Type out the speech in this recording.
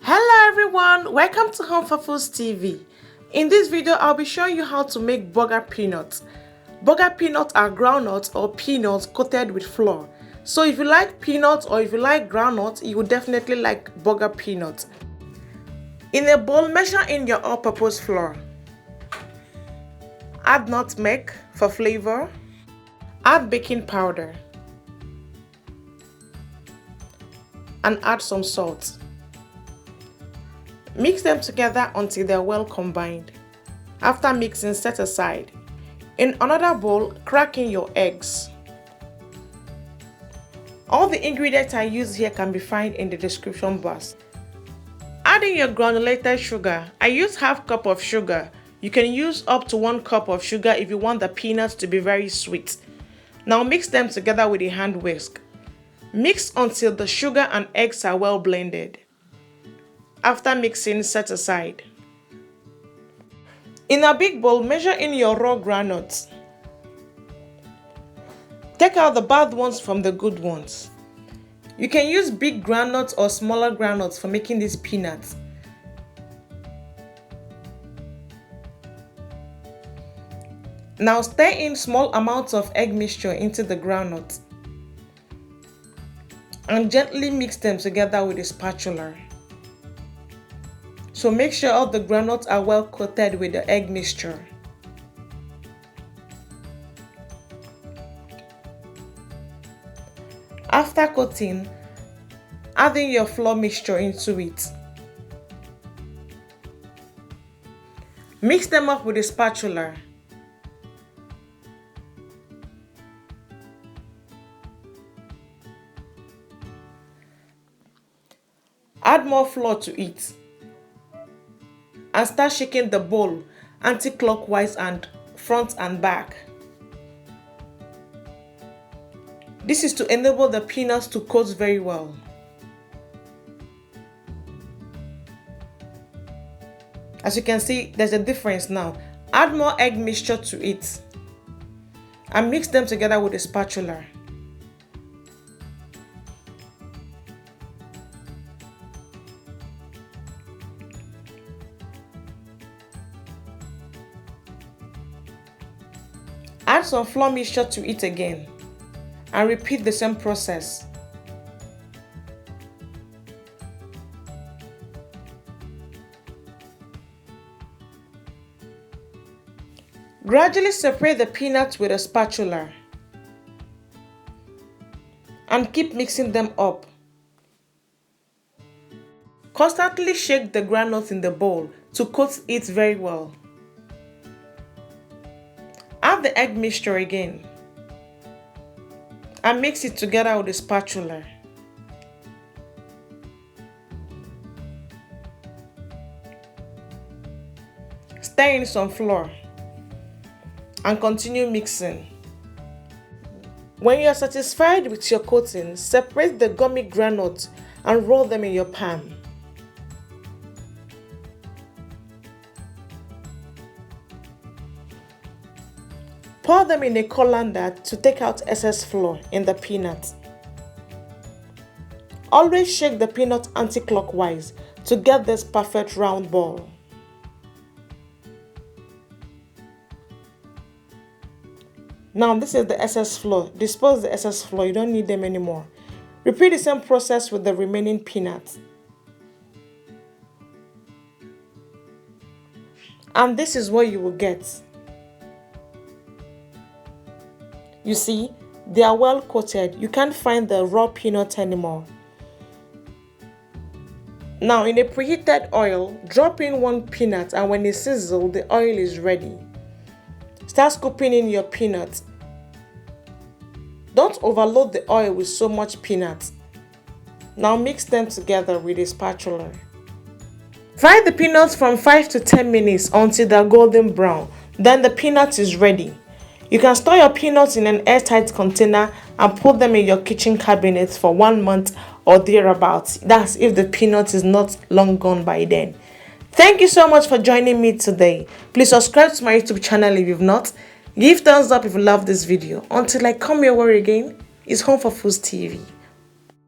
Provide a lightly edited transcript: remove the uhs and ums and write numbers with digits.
Hello everyone, welcome to Home for Foods TV. In this video, I'll be showing you how to make burger peanuts. Burger peanuts are groundnuts or peanuts coated with flour. So if you like peanuts or if you like groundnuts, you will definitely like burger peanuts. In a bowl, measure in your all-purpose flour. Add nutmeg for flavor. Add baking powder. And add some salt. Mix them together until they are well combined. After mixing, set aside. In another bowl, crack in your eggs. All the ingredients I use here can be found in the description box. Add in your granulated sugar. I use half cup of sugar. You can use up to 1 cup of sugar if you want the peanuts to be very sweet. Now mix them together with a hand whisk. Mix until the sugar and eggs are well blended. After mixing, set aside. In a big bowl, measure in your raw groundnuts. Take out the bad ones from the good ones. You can use big groundnuts or smaller groundnuts for making these peanuts. Now stir in small amounts of egg mixture into the groundnuts and gently mix them together with a spatula. So make sure all the groundnuts are well coated with the egg mixture. After coating, add in your flour mixture into it. Mix them up with a spatula. Add more flour to it. And start shaking the bowl anti-clockwise and front and back. This is to enable the peanuts to coat very well. As you can see, there's a difference now. Add more egg mixture to it and mix them together with a spatula. Add some flour mixture to it again and repeat the same process. Gradually separate the peanuts with a spatula and keep mixing them up. Constantly shake the groundnuts in the bowl to coat it very well. Add the egg mixture again and mix it together with a spatula. Stir in some flour and continue mixing. When you are satisfied with your coating, separate the gummy groundnuts and roll them in your pan. Pour them in a colander to take out excess flour in the peanuts. Always shake the peanut anti-clockwise to get this perfect round ball. Now this is the excess flour. Dispose the excess flour, you don't need them anymore. Repeat the same process with the remaining peanuts. And this is what you will get. You see, they are well coated. You can't find the raw peanut anymore. Now in a preheated oil, drop in 1 peanut and when it sizzles, the oil is ready. Start scooping in your peanuts. Don't overload the oil with so much peanuts. Now mix them together with a spatula. Fry the peanuts from 5 to 10 minutes until they are golden brown. Then the peanut is ready. You can store your peanuts in an airtight container and put them in your kitchen cabinet for 1 month or thereabouts. That's if the peanut is not long gone by then. Thank you so much for joining me today. Please subscribe to my YouTube channel if you've not. Give thumbs up if you love this video. Until I come your way again, it's Home for Foods TV.